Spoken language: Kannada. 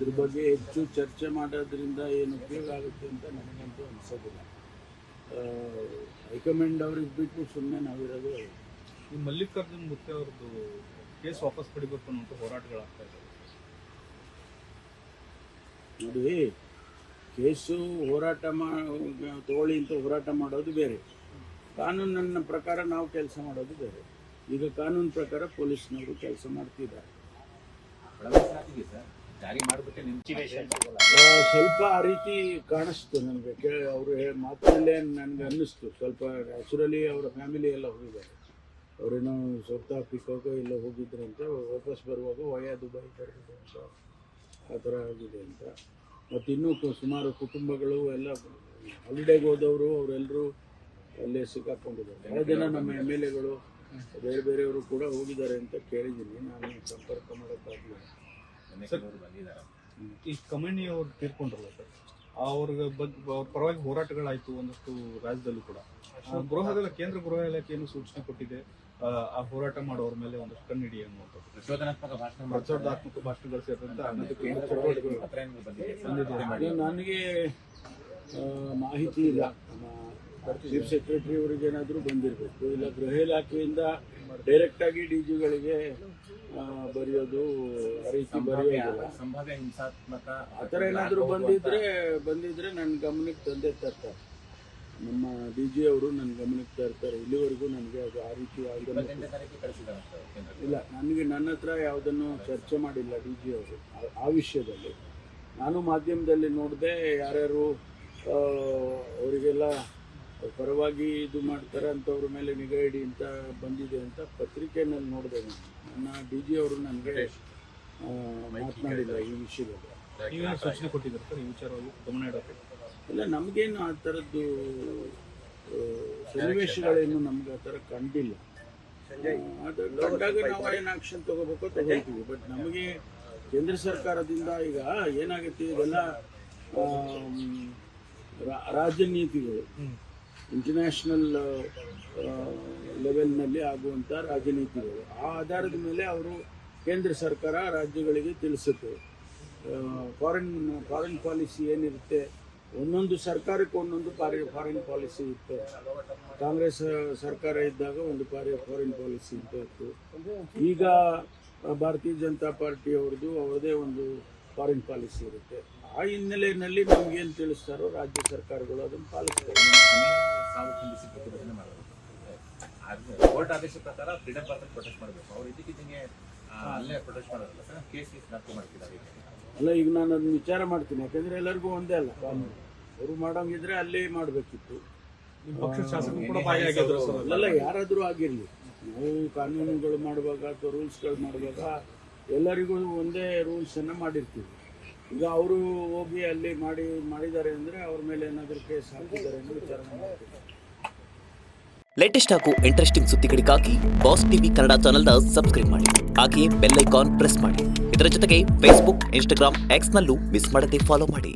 ಇದ್ರ ಬಗ್ಗೆ ಹೆಚ್ಚು ಚರ್ಚೆ ಮಾಡೋದ್ರಿಂದ ಏನು ಉಪಯೋಗ ಆಗುತ್ತೆ ಅಂತ ನನಗಂತೂ ಅನಿಸೋದಿಲ್ಲ. ಹೈಕಮಾಂಡ್ ಅವ್ರಿಗೆ ಬಿಟ್ಟು ಸುಮ್ಮನೆ ನಾವಿರೋದು. ಈ ಮಲ್ಲಿಕಾರ್ಜುನ್ ಮುತ್ತೆ ಅವ್ರದ್ದು ಕೇಸ್ ವಾಪಸ್ ಪಡಿಬೇಕು ಅನ್ನೋ ಹೋರಾಟಗಳಾಗ್ತಾ ಇದ್ದಾವೆ. ನೋಡಿ, ಕೇಸು ಹೋರಾಟ ತಗೊಳ್ಳಿ ಅಂತ ಹೋರಾಟ ಮಾಡೋದು ಬೇರೆ, ಕಾನೂನಿನ ಪ್ರಕಾರ ನಾವು ಕೆಲಸ ಮಾಡೋದು ಬೇರೆ. ಈಗ ಕಾನೂನು ಪ್ರಕಾರ ಪೊಲೀಸ್ನವರು ಕೆಲಸ ಮಾಡ್ತಿದ್ದಾರೆ. ಸ್ವಲ್ಪ ಆ ರೀತಿ ಕಾಣಿಸ್ತು ನನಗೆ, ಅವರು ಮಾತಿನಲ್ಲೇ ನನಗೆ ಅನ್ನಿಸ್ತು. ಸ್ವಲ್ಪ ನ್ಯಾಚುರಲಿ ಅವರ ಫ್ಯಾಮಿಲಿ ಎಲ್ಲ ಹೋಗಿದ್ದಾರೆ, ಅವರೇನೋ ಸೌತ್ ಆಫ್ರಿಕಾಗೋ ಎಲ್ಲ ಹೋಗಿದ್ರಂತೆ, ವಾಪಸ್ ಬರುವಾಗ ವಯಾ ದುಬೈ ಬರೋದು ಅಂತ ಆ ಥರ ಆಗಿದೆ ಅಂತ. ಮತ್ತು ಇನ್ನೂ ಸುಮಾರು ಕುಟುಂಬಗಳು ಎಲ್ಲ ಹಾಲಿಡೇಗೆ ಹೋದವರು ಅವರೆಲ್ಲರೂ ಅಲ್ಲೇ ಸಿಕ್ಕಾಕೊಂಡಿದ್ದಾರೆ. ಭಾಳ ಜನ ನಮ್ಮ MLAಗಳು ಬೇರೆ ಬೇರೆಯವರು ಕೂಡ ಹೋಗಿದ್ದಾರೆ ಅಂತ ಕೇಳಿದ್ದೀನಿ. ನಾನು ಸಂಪರ್ಕ ಮಾಡೋಕ್ಕಾಗಲಿಲ್ಲ. ಈ ಕಮಣಿ ಅವ್ರು ತೀರ್ಕೊಂಡ್ರಲ್ಲ ಸರ್, ಅವ್ರ ಬಗ್ಗೆ ಅವ್ರ ಪರವಾಗಿ ಹೋರಾಟಗಳಾಯಿತು ಒಂದಷ್ಟು ರಾಜ್ಯದಲ್ಲೂ ಕೂಡ. ಕೇಂದ್ರ ಗೃಹ ಇಲಾಖೆಯನ್ನು ಸೂಚನೆ ಕೊಟ್ಟಿದೆ ಆ ಹೋರಾಟ ಮಾಡೋರ ಮೇಲೆ ಒಂದಷ್ಟು ಕಣ್ಣಿಡಿ ಅನ್ನುವಂಥದ್ದು. ಪ್ರಚೋದನಾತ್ಮಕ ಭಾಷಣಗಳು ಸೇರಿದಂತೆ ನನಗೆ ಮಾಹಿತಿ ಇಲ್ಲ. ಚೀಫ್ ಸೆಕ್ರೆಟರಿ ಅವರಿಗೆ ಏನಾದರೂ ಬಂದಿರಬೇಕು, ಇಲ್ಲ ಗೃಹ ಇಲಾಖೆಯಿಂದ ಡೈರೆಕ್ಟಾಗಿ DGಗಳಿಗೆ ಬರೆಯೋದು, ಆ ರೀತಿ ಬರೆಯೋದಿಲ್ಲ. ಸಂಭಾವ್ಯ ಹಿಂಸಾತ್ಮಕ ಆ ಥರ ಏನಾದರೂ ಬಂದಿದ್ರೆ ನನ್ನ ಗಮನಕ್ಕೆ ತಂದೆ ತರ್ತಾರೆ. ನಮ್ಮ DG ಅವರು ನನ್ನ ಗಮನಕ್ಕೆ ತರ್ತಾರೆ. ಇಲ್ಲಿವರೆಗೂ ನನಗೆ ಅದು ಆ ರೀತಿ ಇಲ್ಲ. ನನ್ನ ಹತ್ರ ಯಾವುದನ್ನು ಚರ್ಚೆ ಮಾಡಿಲ್ಲ DG ಅವರು ಆ ವಿಷಯದಲ್ಲಿ. ನಾನು ಮಾಧ್ಯಮದಲ್ಲಿ ನೋಡಿದೆ, ಯಾರ್ಯಾರು ಅವರಿಗೆಲ್ಲ ಪರವಾಗಿ ಇದು ಮಾಡ್ತಾರೆ ಅಂಥವ್ರ ಮೇಲೆ ನಿಗಾ ಇಡಿ ಅಂತ ಬಂದಿದೆ ಅಂತ ಪತ್ರಿಕೆಯಲ್ಲಿ ನೋಡಿದೆ. ನನ್ನ DG ಅವರು ನನಗೆ ಮಾತನಾಡಿಲ್ಲ ಈ ವಿಷಯದಲ್ಲಿ. ಸೂಚನೆ ಕೊಟ್ಟಿದ್ದಾರೆ ಸರ್ ಈ ವಿಚಾರವಾಗಿ ಗಮನ ಇಡೋಕ್ಕೆ? ಇಲ್ಲ, ನಮಗೇನು ಆ ಥರದ್ದು ಸನ್ನಿವೇಶಗಳೇನು ನಮ್ಗೆ ಆ ಥರ ಕಂಡಿಲ್ಲ. ಅದು ಕಂಡಾಗ ನಾವು ಏನು ಆಕ್ಷನ್ ತಗೋಬೇಕೋ ತಗೋತೀವಿ. ಬಟ್ ನಮಗೆ ಕೇಂದ್ರ ಸರ್ಕಾರದಿಂದ ಈಗ ಏನಾಗುತ್ತೆ, ಇದೆಲ್ಲ ರಾಜನೀತಿಗಳು, ಇಂಟರ್ನ್ಯಾಷನಲ್ ಲೆವೆಲ್ನಲ್ಲಿ ಆಗುವಂಥ ರಾಜನೀತಿಗಳು. ಆ ಆಧಾರದ ಮೇಲೆ ಅವರು ಕೇಂದ್ರ ಸರ್ಕಾರ ರಾಜ್ಯಗಳಿಗೆ ತಿಳಿಸುತ್ತೆ. ಫಾರಿನ್ ಪಾಲಿಸಿ ಏನಿರುತ್ತೆ, ಒಂದೊಂದು ಸರ್ಕಾರಕ್ಕೆ ಒಂದೊಂದು ಫಾರಿನ್ ಪಾಲಿಸಿ ಇತ್ತು. ಕಾಂಗ್ರೆಸ್ ಸರ್ಕಾರ ಇದ್ದಾಗ ಒಂದು ಫಾರಿನ್ ಪಾಲಿಸಿ ಅಂತ ಇತ್ತು. ಈಗ ಭಾರತೀಯ ಜನತಾ ಪಾರ್ಟಿ ಅವ್ರದ್ದೇ ಒಂದು ಫಾರಿನ್ ಪಾಲಿಸಿ ಇರುತ್ತೆ. ಆ ಹಿನ್ನೆಲೆಯಲ್ಲಿ ನಮಗೇನು ತಿಳಿಸ್ತಾರೋ ರಾಜ್ಯ ಸರ್ಕಾರಗಳು ಅದನ್ನು ಪಾಲಿಸ್ತಾರೆ. ಕೋರ್ಟ್ ಆದೇಶ ಪ್ರಕಾರ ಫ್ರೀಡಂ ಪಾರ್ಕ್ ಪ್ರೊಟೆಸ್ಟ್ ಮಾಡಬೇಕು. ಅವ್ರು ಇದಕ್ಕಿದ್ದಂಗೆ ಅಲ್ಲೇ ಪ್ರೊಟೆಸ್ಟ್ ಮಾಡೋದಲ್ಲ ಸರ್, ಕೇಸ್ ಮಾಡ್ತಿದ್ದಾರೆ. ಅಲ್ಲ, ಈಗ ನಾನು ಅದನ್ನ ವಿಚಾರ ಮಾಡ್ತೀನಿ. ಯಾಕಂದ್ರೆ ಎಲ್ಲರಿಗೂ ಒಂದೇ ಅಲ್ಲ ಕಾನೂನು. ಅವರು ಮಾಡೋಂಗಿದ್ರೆ ಅಲ್ಲೇ ಮಾಡಬೇಕಿತ್ತು. ಅಲ್ಲ, ಯಾರಾದರೂ ಆಗಿರಲಿ, ನಾವು ಕಾನೂನುಗಳು ಮಾಡುವಾಗ ಅಥವಾ ರೂಲ್ಸ್ಗಳು ಮಾಡುವಾಗ ಎಲ್ಲರಿಗೂ ಒಂದೇ ರೂಲ್ಸನ್ನು ಮಾಡಿರ್ತೀವಿ. ಈಗ ಅವರು ಹೋಗಿ ಅಲ್ಲಿ ಮಾಡಿದ್ದಾರೆ ಅಂದರೆ ಅವ್ರ ಮೇಲೆ ಏನಾದರೂ ಕೇಸ್ ಹಾಕಿದ್ದಾರೆ ಅನ್ನೋ ವಿಚಾರ ಮಾಡ್ತೀವಿ. ಲೇಟೆಸ್ಟ್ ಹಾಗೂ ಇಂಟ್ರೆಸ್ಟಿಂಗ್ ಸುದ್ದಿಗಳಿಗಾಗಿ ಬಾಸ್ ಟಿವಿ ಕನ್ನಡ ಚಾನೆಲ್ನ ಸಬ್ಸ್ಕ್ರೈಬ್ ಮಾಡಿ. ಹಾಗೆಯೇ ಬೆಲ್ ಐಕಾನ್ ಪ್ರೆಸ್ ಮಾಡಿ. ಇದರ ಜೊತೆಗೆ ಫೇಸ್ಬುಕ್, ಇನ್ಸ್ಟಾಗ್ರಾಮ್, ಎಕ್ಸ್ನಲ್ಲೂ ಮಿಸ್ ಮಾಡದೆ ಫಾಲೋ ಮಾಡಿ.